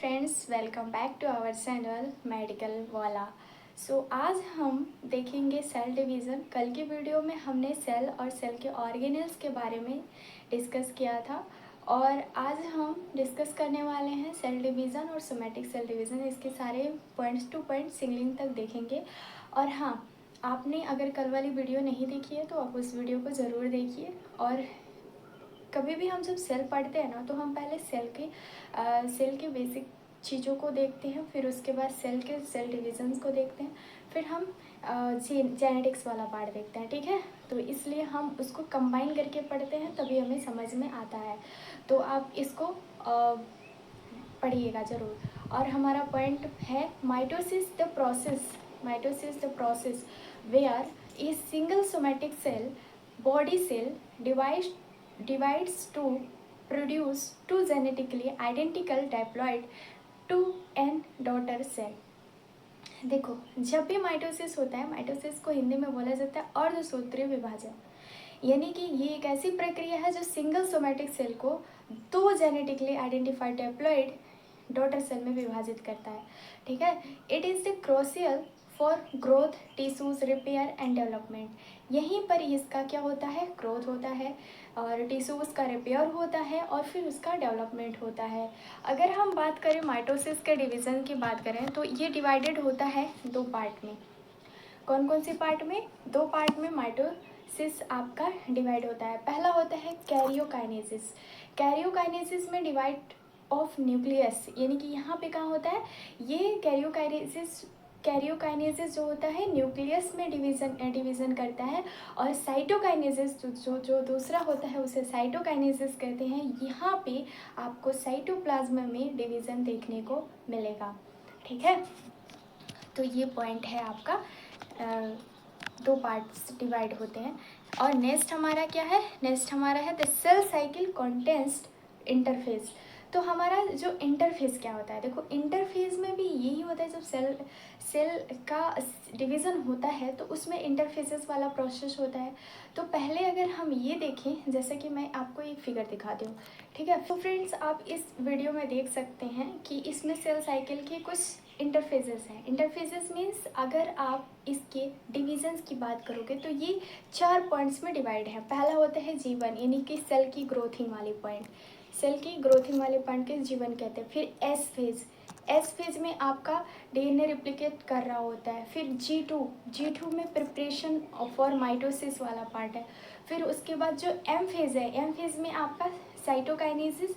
Friends, welcome back to our channel medical वाला। आज हम देखेंगे सेल डिवीज़न। कल की वीडियो में हमने सेल और सेल के ऑर्गेनल्स के बारे में डिस्कस किया था और आज हम डिस्कस करने वाले हैं सेल डिवीज़न और सोमैटिक सेल डिवीज़न। इसके सारे पॉइंट्स टू पॉइंट सिंगलिंग तक देखेंगे। और हाँ, आपने अगर कल वाली वीडियो नहीं देखी है तो आप उस वीडियो को ज़रूर देखिए। और कभी भी हम जब सेल पढ़ते हैं ना तो हम पहले सेल के बेसिक चीज़ों को देखते हैं, फिर उसके बाद सेल डिविजन्स को देखते हैं, फिर हम जेनेटिक्स वाला पार्ट देखते हैं। ठीक है, तो इसलिए हम उसको कंबाइन करके पढ़ते हैं, तभी हमें समझ में आता है। तो आप इसको पढ़िएगा ज़रूर। और हमारा पॉइंट है mitosis the process where a single somatic cell body cell divides to produce two genetically identical diploid to an daughter cell। देखो, जब भी माइटोसिस होता है, माइटोसिस को हिंदी में बोला जाता है अर्धसूत्रीय विभाजन, यानी कि ये एक ऐसी प्रक्रिया है जो सिंगल सोमैटिक सेल को दो genetically identified diploid daughter cell में विभाजित करता है। ठीक है, it is the crucial for growth, tissues repair and development. यहीं पर इसका क्या होता है, ग्रोथ होता है और टिश्यूज का रिपेयर होता है और फिर उसका डेवलपमेंट होता है। अगर हम बात करें माइटोसिस के डिवीज़न की बात करें तो ये डिवाइडेड होता है दो पार्ट में। कौन कौन से पार्ट में? दो पार्ट में माइटोसिस आपका डिवाइड होता है। पहला होता है कैरियोकाइनेसिस। कैरियोकाइनेसिस में डिवाइड ऑफ न्यूक्लियस, यानी कि यहाँ पे कहाँ होता है ये कैरियोकाइनेसिस जो होता है न्यूक्लियस में डिवीज़न करता है। और साइटोकाइनेसिस जो दूसरा होता है उसे साइटोकाइनेसिस कहते हैं। यहाँ पे आपको साइटोप्लाज्म में डिवीज़न देखने को मिलेगा। ठीक है, तो ये पॉइंट है आपका, दो पार्ट्स डिवाइड होते हैं। और नेक्स्ट हमारा क्या है? नेक्स्ट हमारा है the cell cycle contents interphase. तो हमारा जो इंटरफेस क्या होता है, देखो इंटरफेस में भी यही होता है। जब सेल का डिवीज़न होता है तो उसमें इंटरफेसेस वाला प्रोसेस होता है। तो पहले अगर हम ये देखें, जैसे कि मैं आपको एक फिगर दिखाती हूँ। ठीक है, तो फ्रेंड्स आप इस वीडियो में देख सकते हैं कि इसमें सेल साइकिल के कुछ इंटरफेसेस हैं। इंटरफेसेस मीन्स अगर आप इसके डिविजन्स की बात करोगे तो ये 4 पॉइंट्स में डिवाइड है। पहला होता है G1, यानी कि सेल की ग्रोथिंग वाले पॉइंट, सेल की ग्रोथिंग वाले पॉइंट के G1 कहते हैं। फिर एस फेज में आपका डीएनए रिप्लिकेट कर रहा होता है। फिर G2 में प्रिपरेशन फॉर माइटोसिस वाला पार्ट है। फिर उसके बाद जो एम फेज है, एम फेज में आपका साइटोकाइनेसिस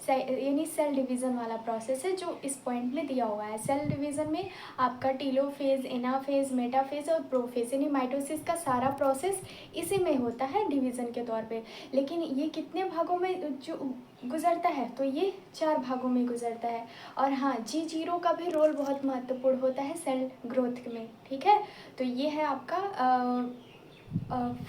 यानी सेल डिवीज़न वाला प्रोसेस है जो इस पॉइंट में दिया हुआ है। सेल डिवीज़न में आपका टीलोफेज, एनाफेज, मेटाफेज और प्रोफेज, यानी माइटोसिस का सारा प्रोसेस इसी में होता है डिवीज़न के तौर पे। लेकिन ये कितने भागों में जो गुजरता है, तो ये 4 भागों में गुजरता है। और हाँ, G0 का भी रोल बहुत महत्वपूर्ण होता है सेल ग्रोथ में। ठीक है, तो ये है आपका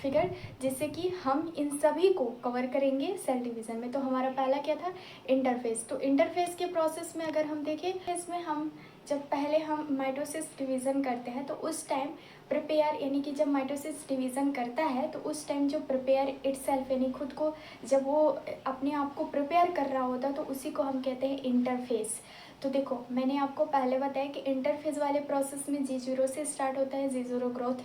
फिगर, जिससे कि हम इन सभी को कवर करेंगे सेल डिवीज़न में। तो हमारा पहला क्या था, इंटरफेस। तो इंटरफेस के प्रोसेस में अगर हम देखें, इसमें हम जब पहले हम माइटोसिस डिवीज़न करते हैं तो उस टाइम प्रिपेयर, यानी कि जब माइटोसिस डिवीज़न करता है तो उस टाइम जो प्रिपेयर इटसेल्फ, यानी खुद को जब वो अपने आप को प्रिपेयर कर रहा होता है तो उसी को हम कहते हैं इंटरफेस। तो देखो, मैंने आपको पहले बताया कि इंटरफेज वाले प्रोसेस में G0 से स्टार्ट होता है। G0 ग्रोथ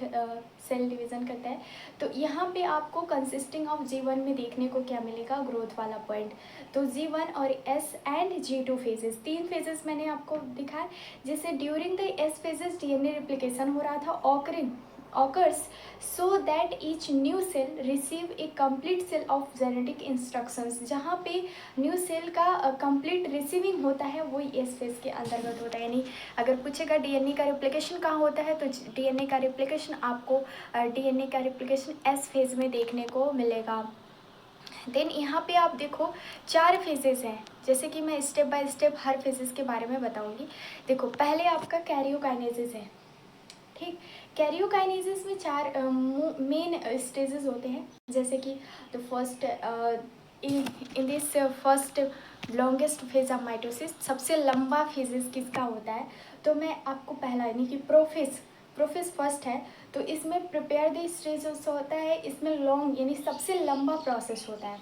सेल डिवीज़न करता है। तो यहाँ पे आपको कंसिस्टिंग ऑफ G1 में देखने को क्या मिलेगा, ग्रोथ वाला पॉइंट। तो G1 और S and G2 phases, 3 phases मैंने आपको दिखाया, जिससे during the S phases DNA replication हो रहा था occurs so that each new cell receive a complete cell of genetic instructions। जहाँ पे न्यू सेल का कंप्लीट रिसीविंग होता है वो एस फेज के अंतर्गत होता है। यानी अगर पूछेगा डीएनए का रिप्लिकेशन कहाँ होता है, तो डीएनए का रिप्लिकेशन आपको एस फेज में देखने को मिलेगा। देन यहाँ पे आप देखो 4 फेजेस हैं, जैसे कि मैं step by step her phases के बारे में बताऊँगी। देखो, पहले आपका कैरियोकाइनेसिस है। ठीक, कैरियोकाइनेसिस में 4 मेन स्टेजेस होते हैं, जैसे कि the first in this first longest phase of mitosis, सबसे लंबा फेजेस किसका होता है, तो मैं आपको पहला, यानी कि प्रोफेज फर्स्ट है। तो इसमें प्रिपेयर द स्टेज होता है, इसमें लॉन्ग यानी सबसे लंबा प्रोसेस होता है।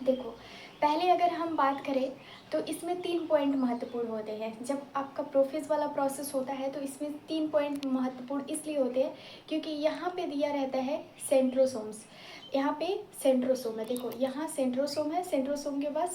देखो, पहले अगर हम बात करें तो इसमें 3 पॉइंट महत्वपूर्ण होते हैं। जब आपका प्रोफेज वाला प्रोसेस होता है तो इसमें 3 पॉइंट महत्वपूर्ण इसलिए होते हैं क्योंकि यहाँ पे दिया रहता है सेंट्रोसोम्स। यहाँ पे सेंट्रोसोम है, देखो यहाँ सेंट्रोसोम है, सेंट्रोसोम के बाद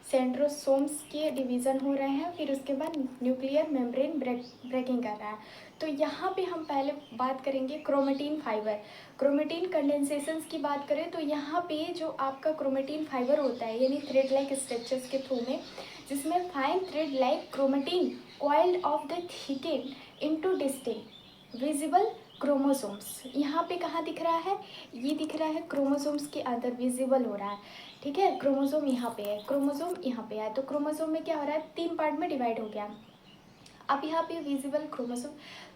सेंट्रोसोम्स के डिवीज़न हो रहे हैं, फिर उसके बाद न्यूक्लियर मेम्ब्रेन ब्रेकिंग कर रहा है। तो यहाँ पे हम पहले बात करेंगे क्रोमेटिन फाइबर। क्रोमेटिन कंडेंसेशंस की बात करें तो यहाँ पे जो आपका क्रोमेटिन फाइबर होता है यानी थ्रेड लाइक स्ट्रक्चर्स के थ्रू में, जिसमें fine thread like chromatin coiled off the thicken into distinct visible chromosomes. यहाँ पे कहाँ दिख रहा है, ये दिख रहा है क्रोमोसोम्स के अंदर विजिबल हो रहा है, ठीक है। क्रोमोसोम यहाँ पे है, क्रोमोसोम यहाँ पे है, तो क्रोमोसोम में क्या हो रहा है, 3 पार्ट में डिवाइड हो गया। अब यहाँ पे विजिबल क्रोमोसोम,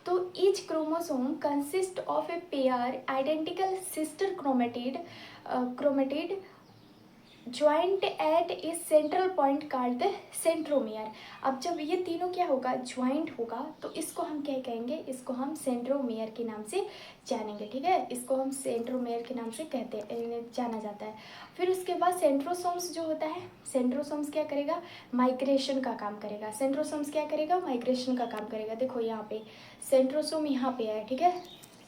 तो each chromosome consist of a pair identical sister chromatid joint at a central point called the centromere. अब जब ये तीनों क्या होगा, ज्वाइंट होगा, तो इसको हम क्या कहेंगे, इसको हम सेंट्रोमियर के नाम से जानेंगे, ठीक है। इसको हम सेंट्रोमियर के नाम से जाना जाता है। फिर उसके बाद सेंट्रोसोम्स जो होता है, सेंट्रोसोम्स क्या करेगा, माइग्रेशन का काम करेगा। सेंट्रोसोम्स क्या करेगा, माइग्रेशन का काम करेगा। देखो यहाँ पे सेंट्रोसोम यहाँ पे है, ठीक है,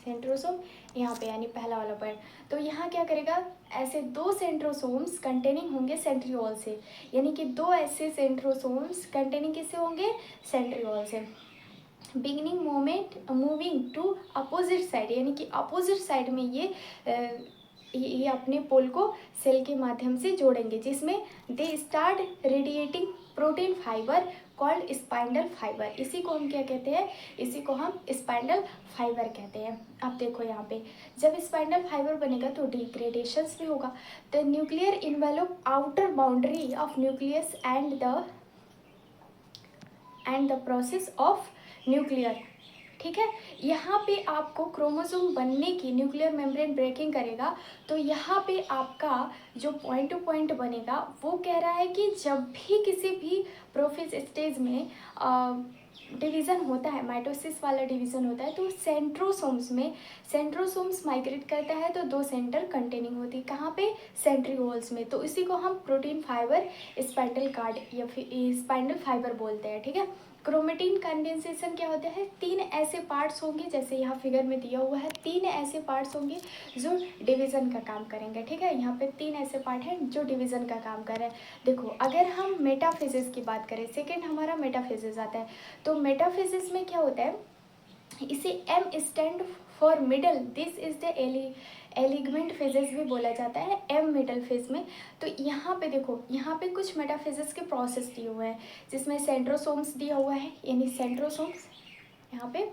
सेंट्रोसोम यहाँ पे यानी पहला वाला पॉइंट। तो यहाँ क्या करेगा, ऐसे 2 सेंट्रोसोम्स कंटेनिंग होंगे सेंट्रियोल से, यानी कि 2 ऐसे सेंट्रोसोम्स कंटेनिंग किससे होंगे, सेंट्रियोल से। Beginning moment moving to opposite side, यानी कि अपोजिट साइड में ये अपने पोल को सेल के माध्यम से जोड़ेंगे, जिसमें they start radiating protein fibre called spindle fibre. इसी को हम क्या कहते हैं, इसी को हम स्पाइंडल फाइबर कहते हैं। अब देखो यहाँ पे जब स्पाइंडल फाइबर बनेगा तो डिग्रेडेशंस भी होगा। The nuclear envelope outer boundary of nucleus and the process of nuclear, ठीक है। यहाँ पे आपको क्रोमोसोम बनने की न्यूक्लियर मेम्ब्रेन ब्रेकिंग करेगा, तो यहाँ पे आपका जो पॉइंट टू पॉइंट बनेगा वो कह रहा है कि जब भी किसी भी प्रोफेज स्टेज में डिवीज़न होता है, माइटोसिस वाला डिवीज़न होता है, तो सेंट्रोसोम्स माइग्रेट करता है तो 2 सेंटर कंटेनिंग होती है, कहाँ पे, सेंट्रियोल्स में। तो इसी को हम प्रोटीन फाइबर स्पाइंडल कार्ड या फिर स्पाइंडल फाइबर बोलते हैं, ठीक है। क्रोमेटिन कंडेंसेशन क्या होता है, 3 ऐसे पार्ट्स होंगे, जैसे यहाँ फिगर में दिया हुआ है, 3 ऐसे पार्ट्स होंगे जो डिवीज़न का काम करेंगे, ठीक है। यहाँ पे 3 ऐसे पार्ट हैं जो डिवीज़न का काम कर रहे हैं। देखो अगर हम मेटाफेजेस की बात करें, सेकेंड हमारा मेटाफेजेस आता है, तो मेटाफेजेस में क्या होता है, इसे M stand for middle, this is the alignment phases भी बोला जाता है, एम मिडल फेज में। तो यहाँ पे देखो, यहाँ पे कुछ मेटाफेजेस के प्रोसेस दिए हुए हैं, जिसमें सेंट्रोसोम्स दिया हुआ है, यानी सेंट्रोसोम्स, यहाँ पे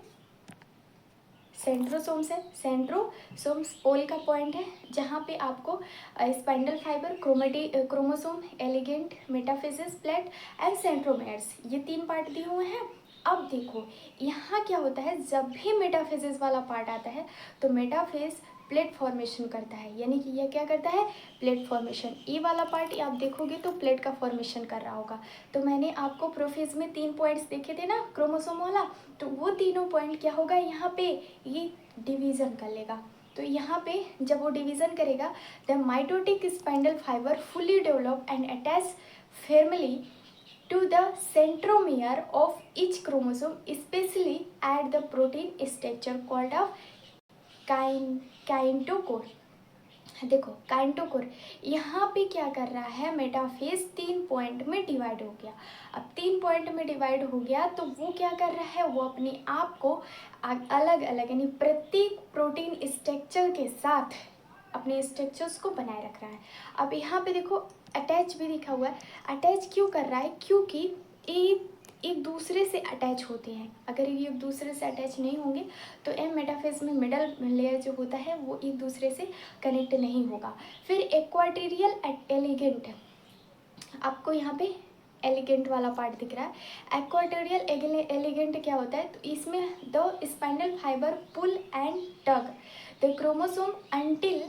सेंट्रोसोम्स है, सेंट्रोसोम्स पोल का पॉइंट है, जहाँ पे आपको spindle fibre, chromosome, aligned, metaphases, plate and centromeres, ये 3 पार्ट दिए हुए हैं। अब देखो यहाँ क्या होता है, जब भी मेटाफेजेस वाला पार्ट आता है तो मेटाफेज प्लेट फॉर्मेशन करता है, यानी कि यह क्या करता है, प्लेट फॉर्मेशन। ये वाला पार्ट आप देखोगे तो प्लेट का फॉर्मेशन कर रहा होगा। तो मैंने आपको प्रोफेज में 3 पॉइंट्स देखे थे ना क्रोमोसोम वाला, तो वो तीनों पॉइंट क्या होगा, यहाँ पे ये डिवीज़न कर लेगा। तो यहाँ पे जब वो डिवीज़न करेगा, the mitotic spindle fibre fully develop and attach firmly to the centromere of each chromosome, especially at the protein structure called of काइंटोकोर। देखो काइंटोकोर यहाँ पे क्या कर रहा है, मेटाफेज 3 पॉइंट में डिवाइड हो गया। अब 3 पॉइंट में डिवाइड हो गया तो वो क्या कर रहा है, वो अपने आप को अलग अलग यानी प्रत्येक प्रोटीन स्ट्रक्चर के साथ अपने स्ट्रक्चर्स को बनाए रख रहा है। अब यहाँ पे देखो अटैच भी लिखा हुआ है, अटैच क्यों कर रहा है, क्योंकि एक दूसरे से अटैच होते हैं। अगर ये एक दूसरे से अटैच नहीं होंगे तो एम मेटाफेज में मिडल लेयर जो होता है वो एक दूसरे से कनेक्ट नहीं होगा। फिर एक्वाटोरियल एलिगेंट, आपको यहाँ पे एलिगेंट वाला पार्ट दिख रहा है। एक्वाटोरियल एलिगेंट क्या होता है, तो इसमें the spindle fibre pull and tug the chromosome until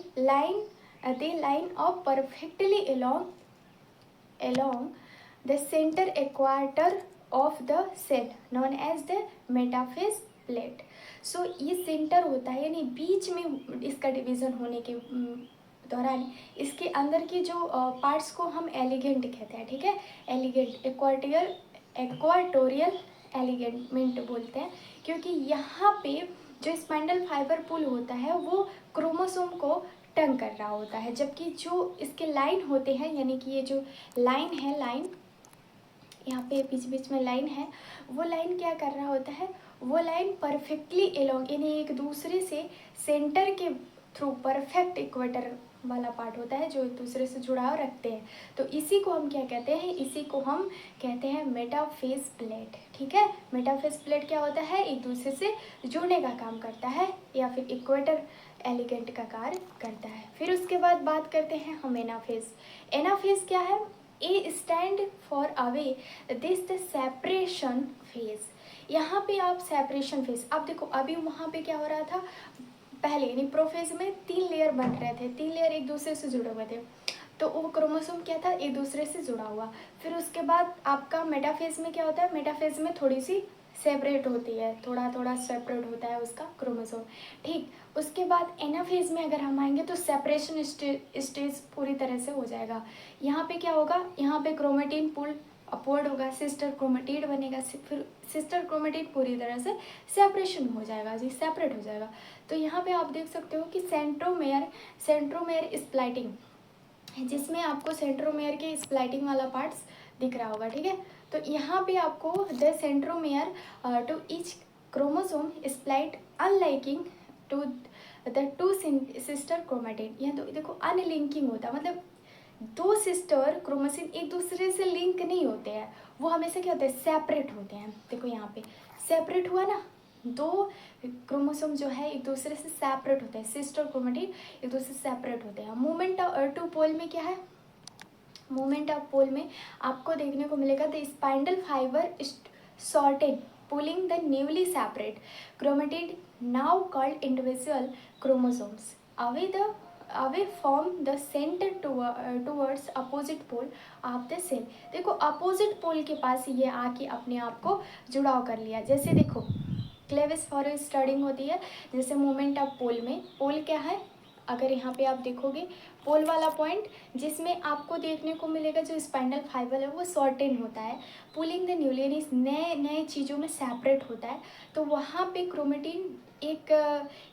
they line up perfectly along the center equator of the cell known as the metaphase plate। सो ये सेंटर होता है, यानी बीच में इसका डिवीज़न होने के दौरान इसके अंदर की जो पार्ट्स को हम एलिगेंट कहते हैं, ठीक है, एलिगेंट, इक्वाटोरियल एलिगेंट बोलते हैं, क्योंकि यहाँ पे जो स्पाइंडल फाइबर पुल होता है वो क्रोमोसोम को टंग कर रहा होता है, जबकि जो इसके लाइन होते हैं, यानी कि ये जो लाइन है, लाइन यहाँ पे बीच बीच में लाइन है, वो लाइन क्या कर रहा होता है, वो लाइन परफेक्टली एलोंग, यानी एक दूसरे से सेंटर के थ्रू परफेक्ट इक्वेटर वाला पार्ट होता है जो एक दूसरे से जुड़ाव रखते हैं। तो इसी को हम क्या कहते हैं, इसी को हम कहते हैं मेटाफेज प्लेट, ठीक है। मेटाफेज प्लेट क्या होता है, एक दूसरे से जुड़ने का काम करता है या फिर इक्वेटर एलिगेंट का कार्य करता है। फिर उसके बाद बात करते हैं हम एनाफेज। एनाफेज क्या है, A stand for away this the separation phase. यहाँ पे आप सेपरेशन फेज, अब देखो अभी वहाँ पे क्या हो रहा था, पहले यानी प्रोफेज में 3 लेयर बन रहे थे, 3 लेयर एक दूसरे से जुड़े हुए थे, तो वो क्रोमोसोम क्या था, एक दूसरे से जुड़ा हुआ। फिर उसके बाद आपका मेटाफेज में क्या होता है, मेटाफेज में थोड़ी सी सेपरेट होती है, थोड़ा थोड़ा सेपरेट होता है उसका क्रोमोसोम, ठीक। उसके बाद एनाफेज में अगर हम आएंगे तो सेपरेशन स्टेज पूरी तरह से हो जाएगा। यहाँ पे क्या होगा, यहाँ पे क्रोमेटिन पुल अपवर्ड होगा, सिस्टर क्रोमेटिड बनेगा, फिर सिस्टर क्रोमेटिड पूरी तरह से सेपरेशन हो जाएगा जी, सेपरेट हो जाएगा। तो यहाँ पे आप देख सकते हो कि सेंट्रोमेयर स्प्लाइटिंग, जिसमें आपको सेंट्रोमेयर के स्प्लाइटिंग वाला पार्ट्स दिख रहा होगा, ठीक है। तो यहाँ पे आपको the centromere to each chromosome split unlinking to the two sister chromatid. यहाँ तो देखो अनलिंकिंग होता है, मतलब 2 सिस्टर क्रोमोसिन एक दूसरे से लिंक नहीं होते हैं, वो हमेशा क्या होते हैं, सेपरेट होते हैं। देखो यहाँ पे सेपरेट हुआ ना, 2 क्रोमोसोम जो है एक दूसरे से सेपरेट होते हैं, सिस्टर क्रोमेटिड एक दूसरे से सेपरेट होते हैं। मूवमेंट टू पोल में क्या है, मूवमेंट ऑफ पोल में आपको देखने को मिलेगा the spindle fibre sorted pulling the newly separate chromatid now called individual chromosomes away from the centre towards opposite pole of the cell. देखो अपोजिट पोल के पास ये आके अपने आप को जुड़ाव कर लिया। जैसे देखो क्लेविस फॉर स्टार्टिंग होती है, जैसे मूवमेंट ऑफ पोल में, पोल क्या है, अगर यहाँ पे आप देखोगे पोल वाला पॉइंट, जिसमें आपको देखने को मिलेगा जो स्पाइनल फाइबर है वो शॉर्टेन होता है, पुलिंग द न्यूली यानी नए नए चीज़ों में सेपरेट होता है, तो वहाँ पे क्रोमेटिन एक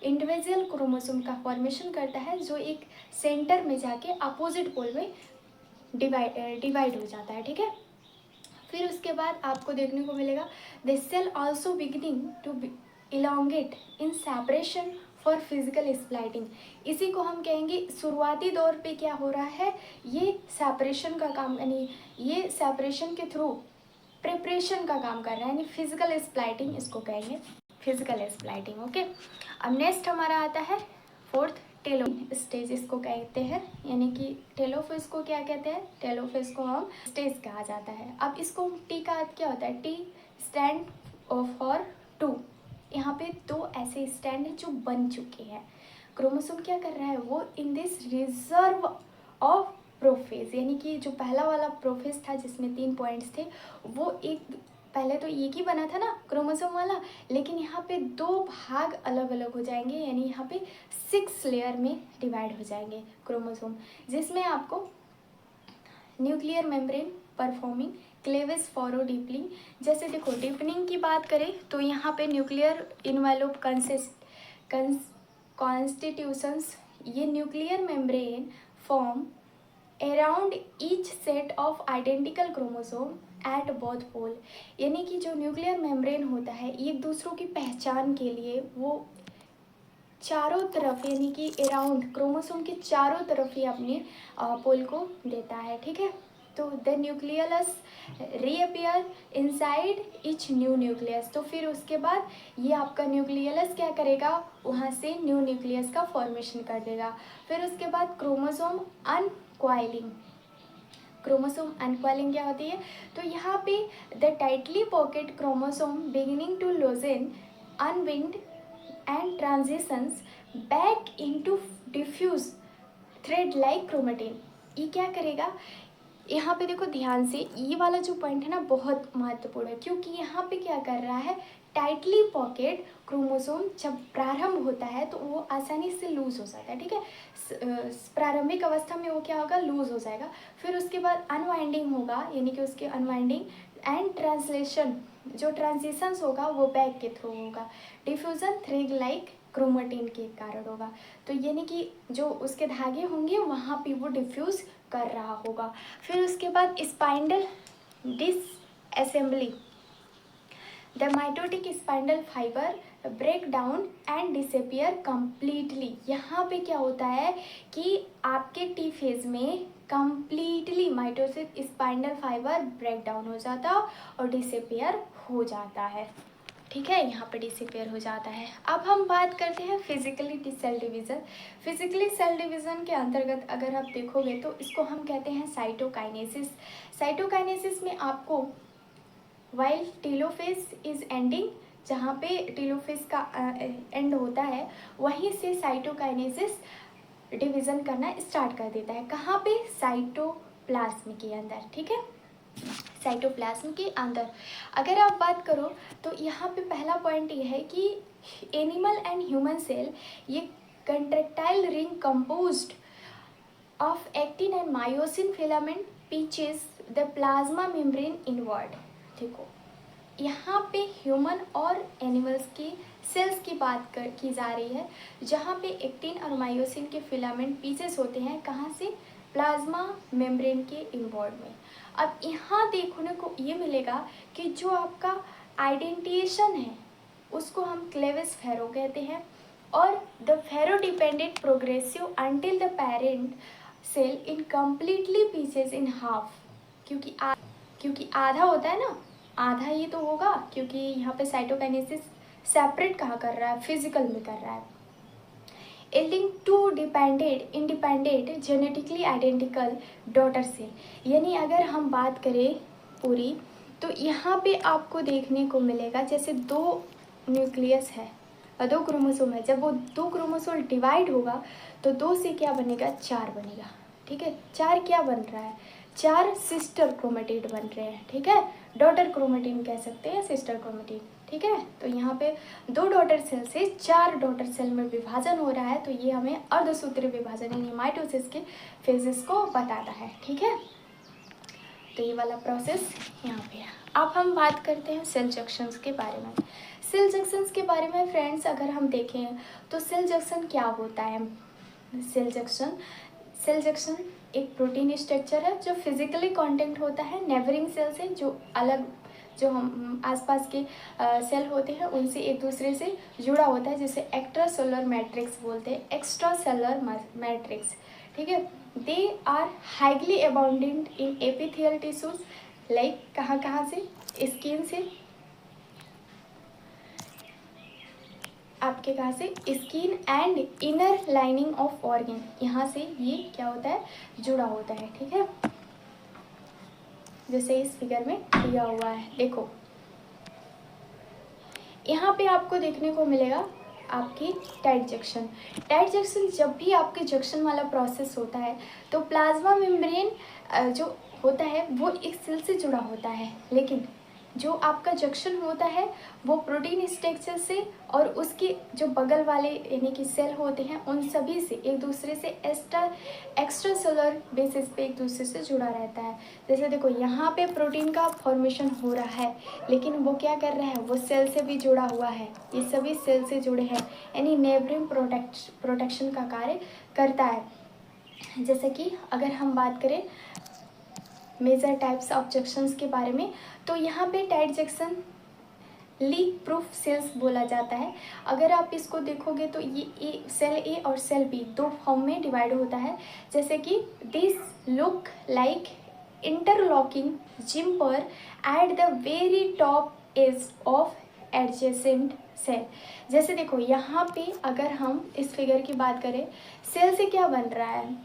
इंडिविजुअल क्रोमोसोम का फॉर्मेशन करता है जो एक सेंटर में जाके अपोजिट पोल में डिवाइड हो जाता है, ठीक है। फिर उसके बाद आपको देखने को मिलेगा the cell also beginning to elongate in separation for physical splitting. इसी को हम कहेंगे शुरुआती दौर पे क्या हो रहा है, ये सेपरेशन का काम, यानी ये सेपरेशन के थ्रू प्रिपरेशन का काम कर रहा है, यानी फिजिकल स्प्लाइटिंग इसको कहेंगे, फिजिकल स्प्लाइटिंग, ओके। अब नेक्स्ट हमारा आता है 4th टेलो स्टेज इसको कहते हैं, यानी कि टेलोफेज को क्या कहते हैं, टेलोफेज को हम स्टेज कहा जाता है। अब इसको टी का अर्थ क्या होता है, टी स्टैंड फॉर 2। यहाँ पे 2 ऐसे स्टैंड हैं जो बन चुके हैं। क्रोमोसोम क्या कर रहा है, वो in this reserve of prophase, यानी कि जो पहला वाला प्रोफेज था जिसमें 3 पॉइंट्स थे, वो एक पहले तो एक ही बना था ना क्रोमोसोम वाला, लेकिन यहाँ पे 2 भाग अलग अलग हो जाएंगे, यानी यहाँ पे 6 लेयर में डिवाइड हो जाएंगे क्रोमोसोम, जिसमें आपको nuclear membrane performing cleavage furrow deepening. जैसे देखो डीपनिंग की बात करें तो यहाँ पे न्यूक्लियर इनवेलप कॉन्स्टिट्यूशंस, ये nuclear membrane form around each set of identical chromosome at both pole, यानी कि जो न्यूक्लियर मेम्ब्रेन होता है एक दूसरों की पहचान के लिए वो चारों तरफ, यानी कि अराउंड क्रोमोसोम के चारों तरफ ही अपने पोल को देता है, ठीक है। तो the nucleus reappear inside each new nucleus, तो फिर उसके बाद ये आपका न्यूक्लियस क्या करेगा, वहाँ से न्यू न्यूक्लियस का फॉर्मेशन कर देगा। फिर उसके बाद क्रोमोसोम अनकॉइलिंग, क्रोमोसोम अनकॉइलिंग क्या होती है, तो यहाँ पे the tightly packed chromosome beginning to loosen unwind and transitions back into diffuse thread like chromatin. ये क्या करेगा, यहाँ पे देखो ध्यान से, ये वाला जो पॉइंट है ना बहुत महत्वपूर्ण है, क्योंकि यहाँ पे क्या कर रहा है, टाइटली पॉकेट क्रोमोसोम जब प्रारंभ होता है तो वो आसानी से लूज हो जाता है, ठीक है। प्रारंभिक अवस्था में वो क्या होगा, लूज हो जाएगा। फिर उसके बाद अनवाइंडिंग होगा, यानी कि उसके अनवाइंडिंग एंड ट्रांसलेशन, जो ट्रांजिशंस होगा वो बैक के थ्रू होगा। डिफ्यूजन थ्रेड लाइक क्रोमेटिन के कारण होगा। तो यानी कि जो उसके धागे होंगे वहाँ पे वो डिफ्यूज़ कर रहा होगा। फिर उसके बाद spindle disassembly, the mitotic spindle fibre break down and disappear completely. यहाँ पे क्या होता है कि आपके टी फेज में completely mitosis spindle fibre break down हो जाता और डिसअपियर हो जाता है, ठीक है। यहाँ पे डिसअपियर हो जाता है। अब हम बात करते हैं physically cell division. Physically cell division के अंतर्गत अगर आप देखोगे तो इसको हम कहते हैं साइटोकाइनेसिस। साइटोकाइनेसिस में आपको वाइल टेलोफेज इज एंडिंग, जहाँ पे टेलोफेज का एंड होता है वहीं से साइटोकाइनेसिस डिवीज़न करना स्टार्ट कर देता है। कहाँ पे, साइटोप्लाज्म के अंदर, ठीक है, साइटोप्लाज्म के अंदर। अगर आप बात करो तो यहाँ पे पहला पॉइंट ये है कि एनिमल एंड ह्यूमन सेल ये contractile ring composed of actin and myosin filament peaches the plasma membrane inward. देखो यहाँ पे ह्यूमन और एनिमल्स की सेल्स की बात की जा रही है, जहाँ पे एक्टिन और मायोसिन के फिलामेंट पीसेस होते हैं, कहाँ से, प्लाज्मा मेम्ब्रेन के इनवर्ड में। अब यहाँ देखने को ये मिलेगा कि जो आपका आइडेंटिएशन है उसको हम क्लेविस फेरो कहते हैं, और the furrow dependent progressive until the parent cell in completely pieces in half, क्योंकि आधा होता है ना, आधा ही तो होगा, क्योंकि यहाँ पे साइटोकाइनेसिस सेपरेट कहाँ कर रहा है, फिजिकल में कर रहा है। Yielding two independent genetically identical daughter cell. यानी अगर हम बात करें पूरी, तो यहाँ पे आपको देखने को मिलेगा जैसे दो न्यूक्लियस है और दो क्रोमोसोम है, जब वो दो क्रोमोसोम डिवाइड होगा तो दो से क्या बनेगा, चार बनेगा, ठीक है। चार क्या बन रहा है, चार सिस्टर क्रोमेटिड बन रहे हैं, ठीक है। डॉटर क्रोमेटिन कह सकते हैं, सिस्टर क्रोमेटिन, ठीक है। तो यहाँ पे दो डॉटर सेल से चार डॉटर सेल में विभाजन हो रहा है, तो ये हमें अर्धसूत्रीय विभाजन यानी माइटोसिस के फेजेस को बताता है, ठीक है। तो ये वाला प्रोसेस यहाँ पे है। अब हम बात करते हैं सेल जंक्शंस के बारे में। सेल जंक्शंस के बारे में फ्रेंड्स अगर हम देखें तो सेल जंक्शन क्या होता है। सेल जंक्शन एक प्रोटीन स्ट्रक्चर है जो फिजिकली कांटेक्ट होता है नेबरिंग सेल से, जो अलग जो हम आसपास के सेल होते हैं उनसे एक दूसरे से जुड़ा होता है, जिसे एक्स्ट्रा सेलुलर मैट्रिक्स बोलते हैं, एक्स्ट्रा सेलुलर मैट्रिक्स, ठीक है। They are highly abundant in epithelial tissues, like कहाँ से, स्किन से, आपके कहाँ से, skin and inner lining of organ, यहाँ से ये क्या होता है, जुड़ा होता है, ठीक है। जैसे इस फिगर में दिया हुआ है, देखो यहाँ पे आपको देखने को मिलेगा आपकी टाइट जंक्शन। टाइट जंक्शन जब भी आपके जंक्शन वाला प्रोसेस होता है तो प्लाज्मा मेम्ब्रेन जो होता है वो एक सेल से जुड़ा होता है, लेकिन जो आपका जंक्शन होता है वो प्रोटीन स्ट्रक्चर से और उसके जो बगल वाले यानी कि सेल होते हैं उन सभी से एक दूसरे से एक्स्ट्रा सेलुलर बेसिस पे एक दूसरे से जुड़ा रहता है। जैसे देखो यहाँ पे प्रोटीन का फॉर्मेशन हो रहा है, लेकिन वो क्या कर रहा है, वो सेल से भी जुड़ा हुआ है, ये सभी सेल से जुड़े हैं, यानी नेबरिंग प्रोटेक्शन का कार्य करता है। जैसे कि अगर हम बात करें मेजर टाइप्स ऑफ जंक्शंस के बारे में, तो यहाँ पे tight junction leak proof cells बोला जाता है। अगर आप इसको देखोगे तो ये सेल ए और सेल बी दो फॉर्म में डिवाइड होता है, जैसे कि this look like interlocking zipper at the very top edge of adjacent cell. जैसे देखो यहाँ पे अगर हम इस फिगर की बात करें, सेल से क्या बन रहा है,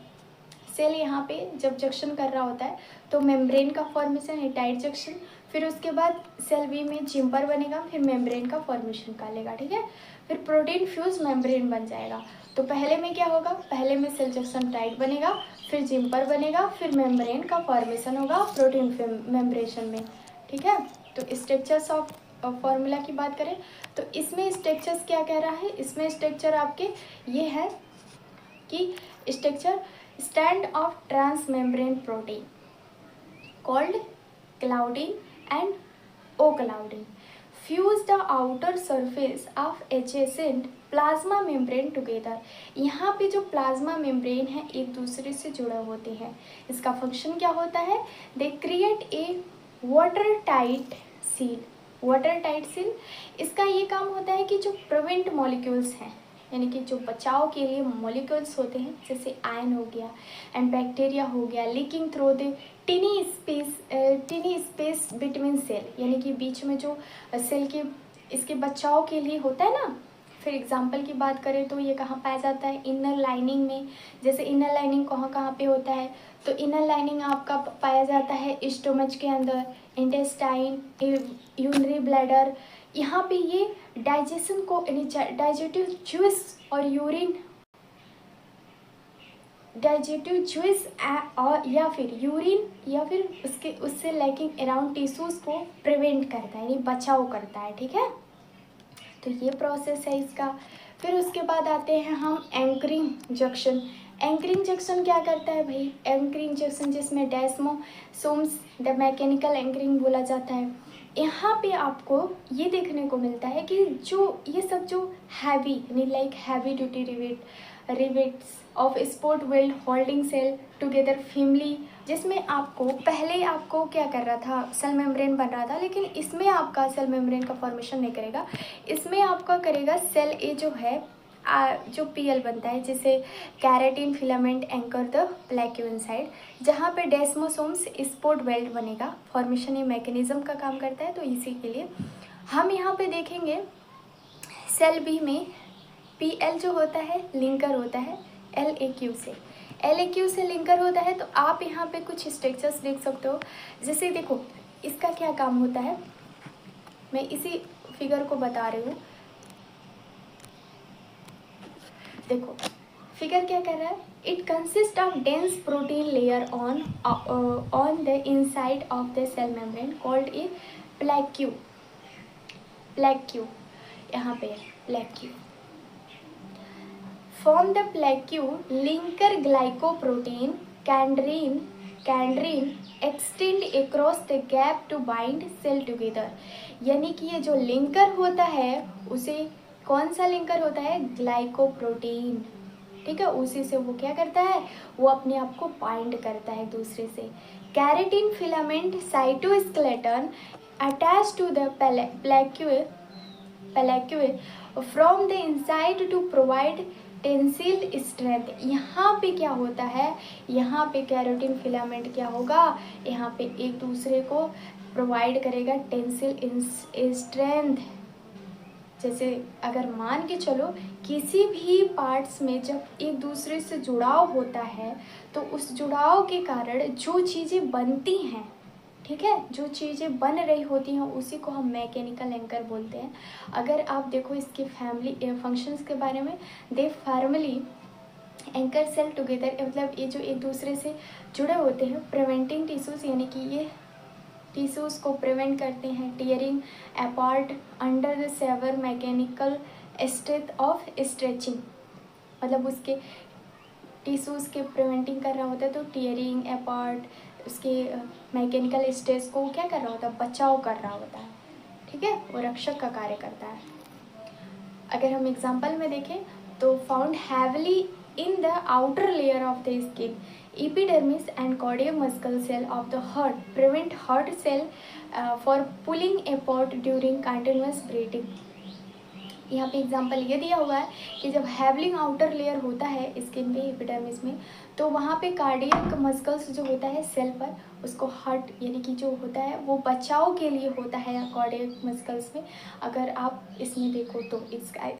सेल यहाँ पे जब जंक्शन कर रहा होता है तो मेम्ब्रेन का फॉर्मेशन है टाइट जंक्शन, फिर उसके बाद सेल बी में चिम्पर बनेगा, फिर मेम्ब्रेन का फॉर्मेशन निकालेगा, ठीक है। फिर प्रोटीन फ्यूज मेम्ब्रेन बन जाएगा। तो पहले में क्या होगा, पहले में सेल जंक्शन टाइट बनेगा, फिर जिम्पर बनेगा, फिर मेम्ब्रेन का फॉर्मेशन होगा प्रोटीन मेम्ब्रेशन में, ठीक है। तो स्ट्रक्चर्स ऑफ फॉर्मूला की बात करें तो इसमें स्ट्रक्चर्स क्या कह रहा है, इसमें स्ट्रक्चर आपके ये है कि structure stand of transmembrane protein called claudin and occludin fuse the outer surface of adjacent plasma membrane together. यहाँ पे जो प्लाज्मा मेम्ब्रेन है एक दूसरे से जुड़े होते हैं। इसका फंक्शन क्या होता है, they create a water tight seal. Water tight seal, इसका ये काम होता है कि जो प्रिवेंट मॉलिक्यूल्स हैं, यानी कि जो बचाव के लिए मॉलिक्यूल्स होते हैं, जैसे आयन हो गया एंड बैक्टीरिया हो गया, leaking through the tiny space between cell, यानी कि बीच में जो सेल के इसके बचाव के लिए होता है ना। फिर एग्जांपल की बात करें तो ये कहाँ पाया जाता है, इनर लाइनिंग में। जैसे इनर लाइनिंग कहाँ कहाँ पे होता है, तो इनर लाइनिंग आपका पाया जाता है स्टोमच के अंदर, इंटेस्टाइन, यूरिनरी ब्लैडर। यहाँ पे ये डाइजेशन को डाइजेटिव जूस और यूरिन डाइजेटिव जूस और या फिर यूरिन या फिर उससे लैकिंग अराउंड टिश्यूज को प्रिवेंट करता है, यानी बचाव करता है, ठीक है। तो ये प्रोसेस है इसका। फिर उसके बाद आते हैं हम एंकरिंग जंक्शन। एंकरिंग जंक्शन क्या करता है भाई, एंकरिंग जंक्शन जिसमें डेस्मोसोम्स द मैकेनिकल एंकरिंग बोला जाता है। यहाँ पे आपको ये देखने को मिलता है कि जो ये सब जो हैवी यानी like heavy duty rivets of sport weld holding cell together family, जिसमें आपको पहले आपको क्या कर रहा था, सेल मेम्ब्रेन बन रहा था, लेकिन इसमें आपका सेल मेम्ब्रेन का फॉर्मेशन नहीं करेगा, इसमें आपका करेगा सेल ए जो है जो पीएल बनता है, जिसे keratin filament anchor the plaque inside, जहाँ पे डेस्मोसोम्स स्पोर्ट वेल्ड बनेगा। फॉर्मेशन ये मैकेनिज्म का काम करता है। तो इसी के लिए हम यहाँ पे देखेंगे सेल बी में पीएल जो होता है लिंकर होता है LAQ से, LAQ से लिंकर होता है। तो आप यहाँ पे कुछ स्ट्रक्चर्स देख सकते हो। जैसे देखो इसका क्या काम होता है, मैं इसी फिगर को बता रही हूँ। देखो फिगर क्या कर रहा है, it consist of dense protein layer on the inside of the cell membrane called a plaque. यहाँ पे प्लेक्यू From the plaque, linker glycoprotein कैंड्रीन extend across the gap to bind cell together। यानी कि ये जो लिंकर होता है उसे कौन सा लिंकर होता है, ग्लाइकोप्रोटीन, ठीक है। उसी से वो क्या करता है, वो अपने आप को बाइंड करता है दूसरे से। Keratin filament cytoskeleton attach to the plaque from the inside to provide tensile strength. यहाँ पे क्या होता है, यहाँ पे कैरोटिन फिलामेंट क्या होगा, यहाँ पे एक दूसरे को प्रोवाइड करेगा टेंसिल स्ट्रेंथ। जैसे अगर मान के चलो किसी भी पार्ट्स में जब एक दूसरे से जुड़ाव होता है तो उस जुड़ाव के कारण जो चीज़ें बनती हैं, ठीक है, जो चीज़ें बन रही होती हैं उसी को हम मैकेनिकल एंकर बोलते हैं। अगर आप देखो इसके फैमिली फंक्शंस के बारे में, दे फॉर्मली एंकर सेल टुगेदर, मतलब ये जो एक दूसरे से जुड़े होते हैं, प्रिवेंटिंग टिश्यूज़, यानी कि ये टिश्यूज़ को प्रिवेंट करते हैं, tearing apart under the severe mechanical strength of stretching, मतलब उसके टिश्यूज़ के प्रिवेंटिंग कर रहा होता है। तो टीयरिंग अपार्ट उसके मैकेनिकल स्ट्रेस को क्या कर रहा होता है, बचाव कर रहा होता है, ठीक है, वो रक्षक का कार्य करता है। अगर हम एग्जांपल में देखें तो found heavily in the outer layer of the skin, epidermis and cardiac muscle cell of the heart prevent heart cell for pulling apart during continuous breathing। यहाँ पे एग्जांपल ये दिया हुआ है कि जब हैवलिंग आउटर लेयर होता है स्किन पे एपिडर्मिस में, तो वहाँ पे कार्डियक मस्कल्स जो होता है सेल पर, उसको हार्ट यानी कि जो होता है वो बचाव के लिए होता है कार्डियक मस्कल्स में। अगर आप इसमें देखो तो इसका